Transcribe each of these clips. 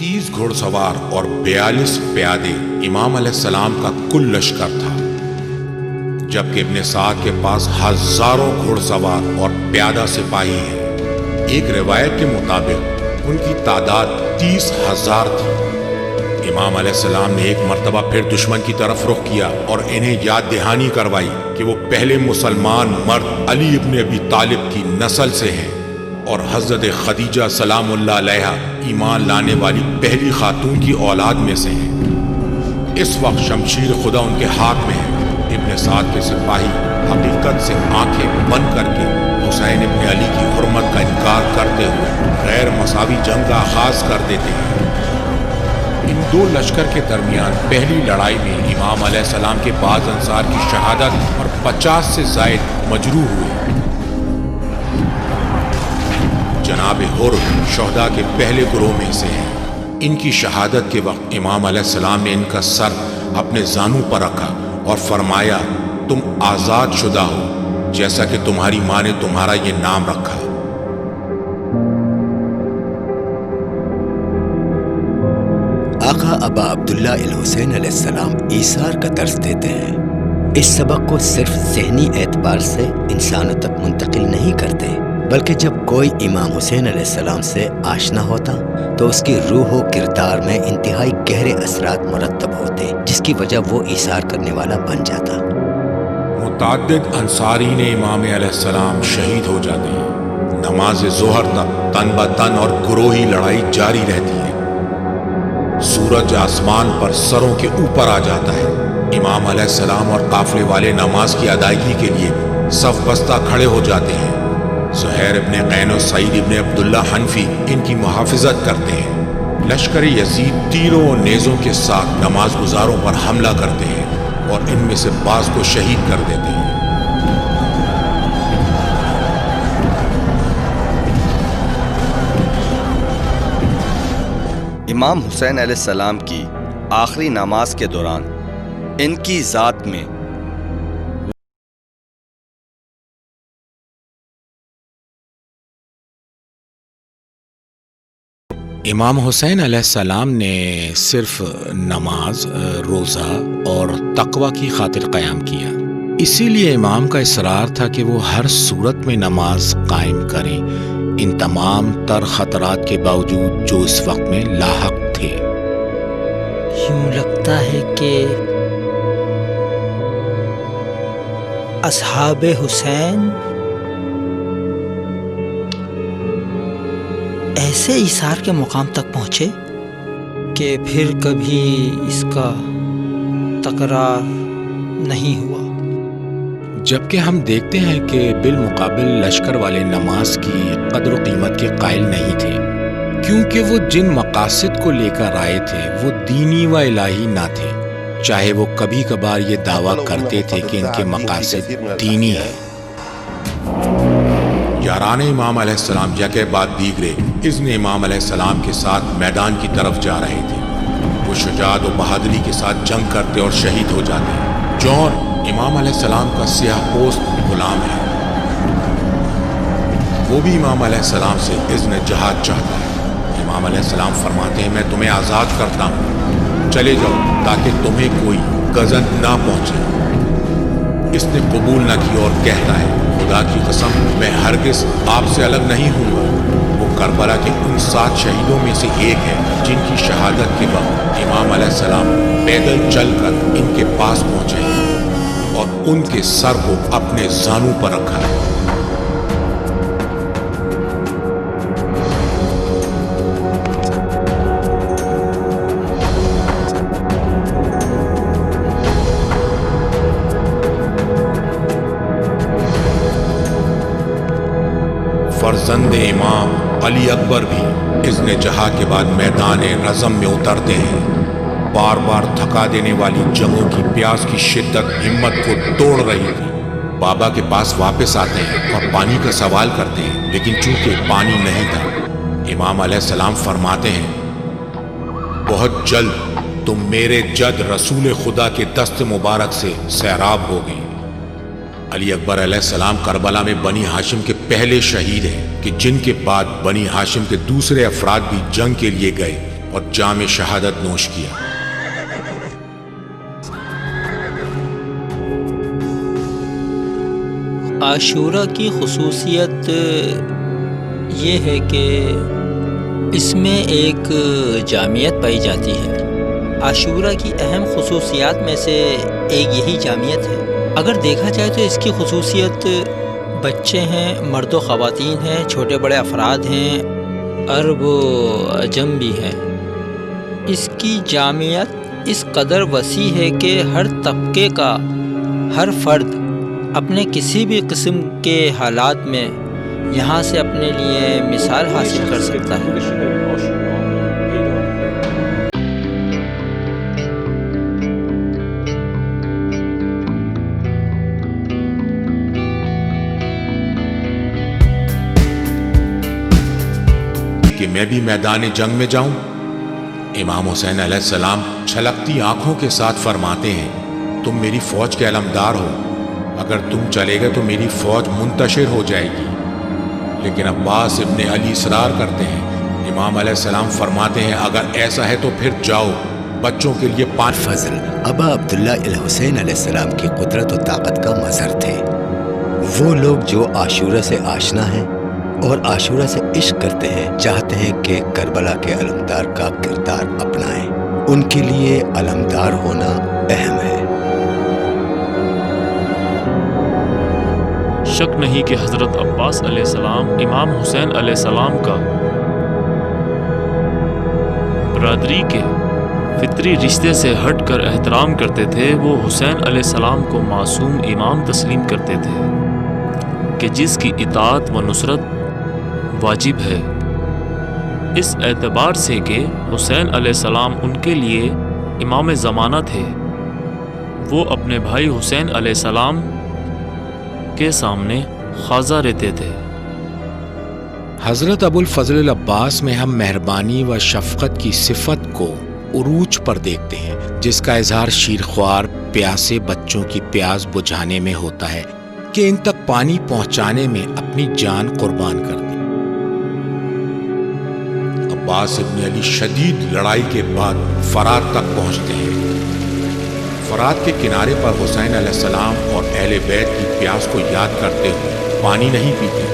30 گھڑ سوار اور 42 پیادے امام علیہ السلام کا کل لشکر تھا، جبکہ ابن سعد کے پاس ہزاروں گھڑ سوار اور پیادہ سپاہی ہیں۔ ایک روایت کے مطابق ان کی تعداد 30,000 تھی۔ امام علیہ السلام نے ایک مرتبہ پھر دشمن کی طرف رخ کیا اور انہیں یاد دہانی کروائی کہ وہ پہلے مسلمان مرد علی ابن ابی طالب کی نسل سے ہیں اور حضرت خدیجہ سلام اللہ علیہا ایمان لانے والی پہلی خاتون کی اولاد میں سے ہیں۔ اس وقت شمشیر خدا ان کے ہاتھ میں ہے۔ ابن سعد کے سپاہی حقیقت سے آنکھیں بند کر کے حسین ابن علی کی حرمت کا انکار کرتے ہوئے غیر مساوی جنگ کا آغاز کر دیتے ہیں۔ ان دو لشکر کے درمیان پہلی لڑائی میں امام علیہ السلام کے بعض انصار کی شہادت اور 50 سے زائد مجروح ہوئے۔ جناب حر شہداء کے پہلے گروہ میں سے ہیں۔ ان کی شہادت کے وقت امام علیہ السلام نے ان کا سر اپنے زانوں پر رکھا اور فرمایا، تم آزاد شدہ ہو جیسا کہ تمہاری ماں نے تمہارا یہ نام رکھا۔ آقا ابا عبداللہ الحسین علیہ السلام ایثار کا درس دیتے ہیں۔ اس سبق کو صرف ذہنی اعتبار سے انسانوں تک منتقل نہیں کرتے، بلکہ جب کوئی امام حسین علیہ السلام سے آشنا ہوتا تو اس کی روح و کردار میں انتہائی گہرے اثرات مرتب ہوتے، جس کی وجہ وہ ایثار کرنے والا بن جاتا۔ متعدد انصارین امام علیہ السلام شہید ہو جاتے ہیں۔ نماز ظہر تک تن بتن اور گروہی لڑائی جاری رہتی ہے۔ سورج آسمان پر سروں کے اوپر آ جاتا ہے۔ امام علیہ السلام اور قافلے والے نماز کی ادائیگی کے لیے صف بستہ کھڑے ہو جاتے ہیں۔ زہیر ابن قین و سعید ابن عبداللہ حنفی ان کی محافظت کرتے ہیں۔ لشکر یزید تیروں و نیزوں کے ساتھ نماز گزاروں پر حملہ کرتے ہیں اور ان میں سے بعض کو شہید کر دیتے ہیں۔ امام حسین علیہ السلام کی آخری نماز کے دوران ان کی ذات میں امام حسین علیہ السلام نے صرف نماز، روزہ اور تقوی کی خاطر قیام کیا۔ اسی لیے امام کا اصرار تھا کہ وہ ہر صورت میں نماز قائم کریں، ان تمام تر خطرات کے باوجود جو اس وقت میں لاحق تھے۔ یوں لگتا ہے کہ اصحاب حسین ایسے ایثار کے مقام تک پہنچے کہ پھر کبھی اس کا تکرار نہیں ہوا۔ جبکہ ہم دیکھتے ہیں کہ بالمقابل لشکر والے نماز کی قدر و قیمت کے قائل نہیں تھے، کیونکہ وہ جن مقاصد کو لے کر آئے تھے وہ دینی و الہی نہ تھے، چاہے وہ کبھی کبھار یہ دعویٰ کرتے تھے کہ ان کے مقاصد دینی ہیں۔ یاران امام علیہ السلام یکے بعد دیگرے اذن امام علیہ السلام کے ساتھ میدان کی طرف جا رہے تھے۔ وہ شجاعت و بہادری کے ساتھ جنگ کرتے اور شہید ہو جاتے۔ جون امام علیہ السلام کا سیاہ پوست غلام ہے، وہ بھی امام علیہ السلام سے اذن جہاد چاہتا ہے۔ امام علیہ السلام فرماتے ہیں، میں تمہیں آزاد کرتا ہوں، چلے جاؤ تاکہ تمہیں کوئی گزند نہ پہنچے۔ اس نے قبول نہ کی اور کہتا ہے، خدا کی قسم میں ہرگز آپ سے الگ نہیں ہوں گا۔ وہ کربلا کے ان 7 شہیدوں میں سے ایک ہے جن کی شہادت کے وقت امام علیہ السلام پیدل چل کر ان کے پاس پہنچے ہیں اور ان کے سر کو اپنے زانوں پر رکھا ہے۔ فرزند امام علی اکبر بھی اذن جہاد کے بعد میدان رزم میں اترتے ہیں۔ بار بار تھکا دینے والی جنگوں کی پیاس کی شدت ہمت کو توڑ رہی تھی۔ بابا کے پاس واپس آتے ہیں اور پانی کا سوال کرتے ہیں، لیکن چونکہ پانی نہیں تھا، امام علیہ السلام فرماتے ہیں، بہت جلد تم میرے جد رسول خدا کے دست مبارک سے سیراب ہو گئی۔ علی اکبر علیہ السلام کربلا میں بنی ہاشم کے پہلے شہید ہیں کہ جن کے بعد بنی ہاشم کے دوسرے افراد بھی جنگ کے لیے گئے اور جام شہادت نوش کیا۔ عاشورہ کی خصوصیت یہ ہے کہ اس میں ایک جامعیت پائی جاتی ہے۔ عاشورہ کی اہم خصوصیات میں سے ایک یہی جامعیت ہے۔ اگر دیکھا جائے تو اس کی خصوصیت بچے ہیں، مرد و خواتین ہیں، چھوٹے بڑے افراد ہیں، عرب و عجم بھی ہیں۔ اس کی جامعیت اس قدر وسیع ہے کہ ہر طبقے کا ہر فرد اپنے کسی بھی قسم کے حالات میں یہاں سے اپنے لیے مثال حاصل کر سکتا ہے۔ کہ میں بھی میدان جنگ میں جاؤں؟ امام حسین علیہ السلام چھلکتی آنکھوں کے ساتھ فرماتے ہیں، تم میری فوج کے علمدار ہو، اگر تم چلے گئے تو میری فوج منتشر ہو جائے گی۔ لیکن عباس ابن علی اصرار کرتے ہیں۔ امام علیہ السلام فرماتے ہیں، اگر ایسا ہے تو پھر جاؤ، بچوں کے لیے فضل ابا عبداللہ الحسین علیہ السلام کی قدرت و طاقت کا مظہر تھے۔ وہ لوگ جو عاشورہ سے آشنا ہیں اور عاشورہ سے عشق کرتے ہیں، چاہتے ہیں کہ کربلا کے علمدار کا کردار اپنائیں۔ ان کے لیے علمدار ہونا اہم ہے۔ شک نہیں کہ حضرت عباس علیہ السلام امام حسین علیہ السلام کا برادری کے فطری رشتے سے ہٹ کر احترام کرتے تھے۔ وہ حسین علیہ السلام کو معصوم امام تسلیم کرتے تھے کہ جس کی اطاعت و نصرت واجب ہے، اس اعتبار سے کہ حسین علیہ السلام ان کے لیے امام زمانہ تھے۔ وہ اپنے بھائی حسین علیہ السلام کے سامنے خاضع رہتے تھے۔ حضرت ابو الفضل العباس میں ہم مہربانی و شفقت کی صفت کو عروج پر دیکھتے ہیں، جس کا اظہار شیرخوار پیاسے بچوں کی پیاس بجھانے میں ہوتا ہے کہ ان تک پانی پہنچانے میں اپنی جان قربان کر دی۔ عباس ابن علی شدید لڑائی کے بعد فرات تک پہنچتے ہیں۔ فرات کے کنارے پر حسین علیہ السلام اور اہل بیت کی پیاس کو یاد کرتے ہوئے پانی نہیں پیتے۔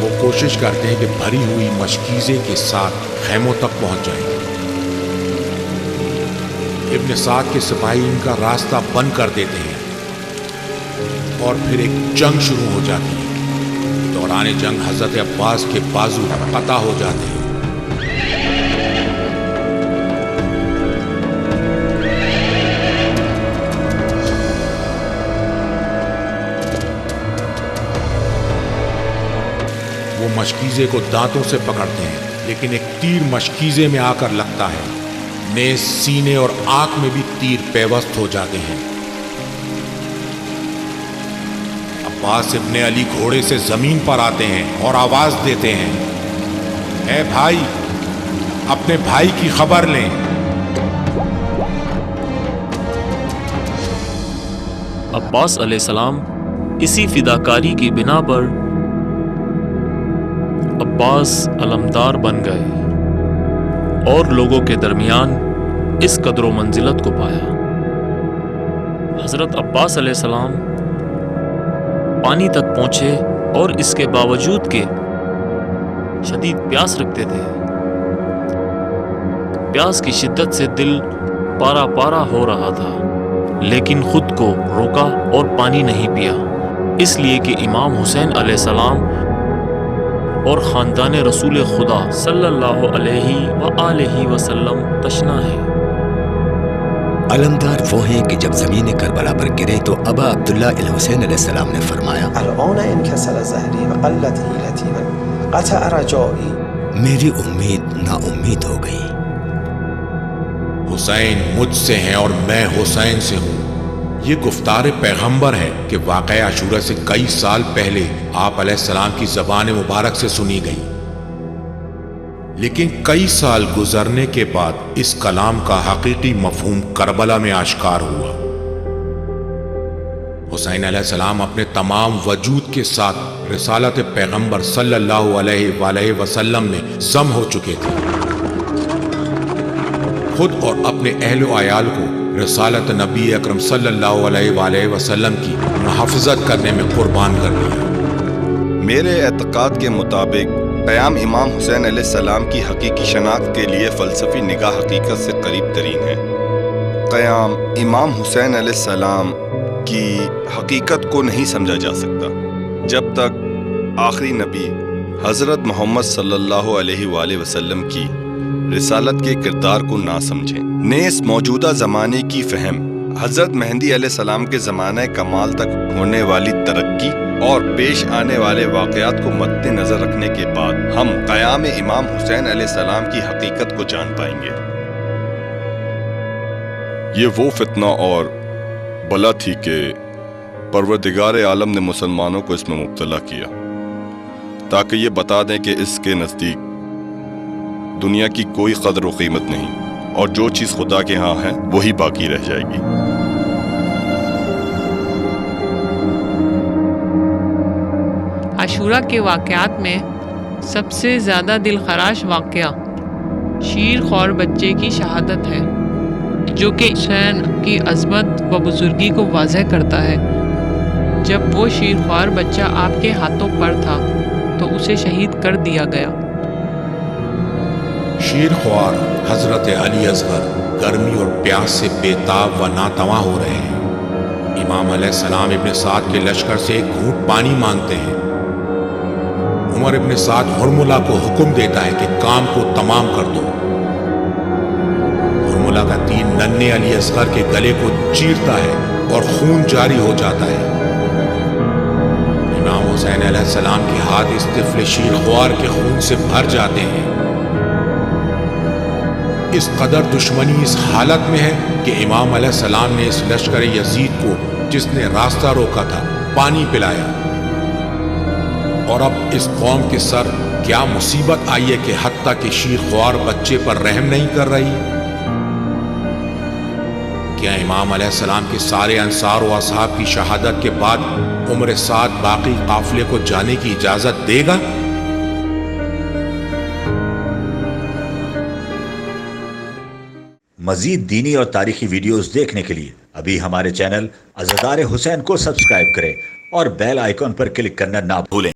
وہ کوشش کرتے ہیں کہ بھری ہوئی مشکیزے کے ساتھ خیموں تک پہنچ جائیں۔ ابن سعد کے سپاہی ان کا راستہ بند کر دیتے ہیں اور پھر ایک جنگ شروع ہو جاتی ہے۔ دوران جنگ حضرت عباس کے بازو قطع ہو جاتے ہیں۔ وہ مشکیزے کو دانتوں سے پکڑتے ہیں، لیکن ایک تیر مشکیزے میں آ کر لگتا ہے۔ نیز سینے اور آنکھ میں بھی تیر پیوست ہو جاتے ہیں۔ عباس ابن علی گھوڑے سے زمین پر آتے ہیں اور آواز دیتے ہیں، اے بھائی، اپنے بھائی کی خبر لیں۔ عباس علیہ السلام اسی فداکاری کی بنا پر عباس علمدار بن گئے اور لوگوں کے درمیان اس قدر و منزلت کو پایا۔ حضرت عباس علیہ السلام پانی تک پہنچے اور اس کے باوجود کہ شدید پیاس رکھتے تھے، پیاس کی شدت سے دل پارا پارا ہو رہا تھا، لیکن خود کو روکا اور پانی نہیں پیا، اس لیے کہ امام حسین علیہ السلام اور خاندان رسول خدا صلی اللہ علیہ وآلہ وسلم تشنا ہے۔ علمدار وہ ہیں کہ جب زمین کربلا پر گرے تو ابا عبداللہ الحسین علیہ السلام نے فرمایا، الآن انکسر ظہری وقلت حیلتی وانقطع رجائی۔ میری امید نا امید ہو گئی۔ حسین مجھ سے ہیں اور میں حسین سے ہوں، یہ گفتار پیغمبر ہے کہ واقعہ عاشورہ سے کئی سال پہلے آپ علیہ السلام کی زبان مبارک سے سنی گئی، لیکن کئی سال گزرنے کے بعد اس کلام کا حقیقی مفہوم کربلا میں آشکار ہوا۔ حسین علیہ السلام اپنے تمام وجود کے ساتھ رسالت پیغمبر صلی اللہ علیہ وآلہ وسلم میں ضم ہو چکے تھے۔ خود اور اپنے اہل و عیال کو رسالت نبی اکرم صلی اللہ علیہ وآلہ وسلم کی محافظت کرنے میں قربان کر دیا۔ میرے اعتقاد کے مطابق قیام امام حسین علیہ السلام کی حقیقی شناخت کے لیے فلسفی نگاہ حقیقت سے قریب ترین ہے۔ قیام امام حسین علیہ السلام کی حقیقت کو نہیں سمجھا جا سکتا جب تک آخری نبی حضرت محمد صلی اللہ علیہ وآلہ وسلم کی رسالت کے کردار کو نہ سمجھیں۔ نیز موجودہ زمانے کی فہم حضرت مہدی علیہ السلام کے زمانہ کمال تک ہونے والی ترقی اور پیش آنے والے واقعات کو مد نظر رکھنے کے بعد ہم قیام امام حسین علیہ السلام کی حقیقت کو جان پائیں گے۔ یہ وہ فتنہ اور بلا تھی کہ پروردگار عالم نے مسلمانوں کو اس میں مبتلا کیا تاکہ یہ بتا دیں کہ اس کے نزدیک دنیا کی کوئی قدر و قیمت نہیں اور جو چیز خدا کے ہاں ہے وہی باقی رہ جائے گی۔ عاشورہ کے واقعات میں سب سے زیادہ دل خراش واقعہ شیر خور بچے کی شہادت ہے، جو کہ حسین کی عظمت و بزرگی کو واضح کرتا ہے۔ جب وہ شیر خوار بچہ آپ کے ہاتھوں پر تھا تو اسے شہید کر دیا گیا۔ شیر خوار حضرت علی اصغر گرمی اور پیاس سے بے تاب و ناتواں ہو رہے ہیں۔ امام علیہ السلام ابن سعد کے لشکر سے ایک گھونٹ پانی مانگتے ہیں۔ عمر ابن سعد ہرملہ کو حکم دیتا ہے کہ کام کو تمام کر دو۔ ہرملہ کا تیر ننھے علی اصغر کے گلے کو چیرتا ہے اور خون جاری ہو جاتا ہے۔ امام حسین علیہ السلام کے ہاتھ اس طفل شیر خوار کے خون سے بھر جاتے ہیں۔ اس قدر دشمنی اس حالت میں ہے کہ امام علیہ السلام نے اس لشکر یزید کو جس نے راستہ روکا تھا پانی پلایا۔ اور اب اس قوم کے سر کیا مصیبت آئی ہے کہ حتیٰ کہ شیر خوار بچے پر رحم نہیں کر رہی۔ کیا امام علیہ السلام کے سارے انصار و اصحاب کی شہادت کے بعد عمر سعد باقی قافلے کو جانے کی اجازت دے گا؟ مزید دینی اور تاریخی ویڈیوز دیکھنے کے لیے ابھی ہمارے چینل عزادار حسین کو سبسکرائب کریں اور بیل آئیکن پر کلک کرنا نہ بھولیں۔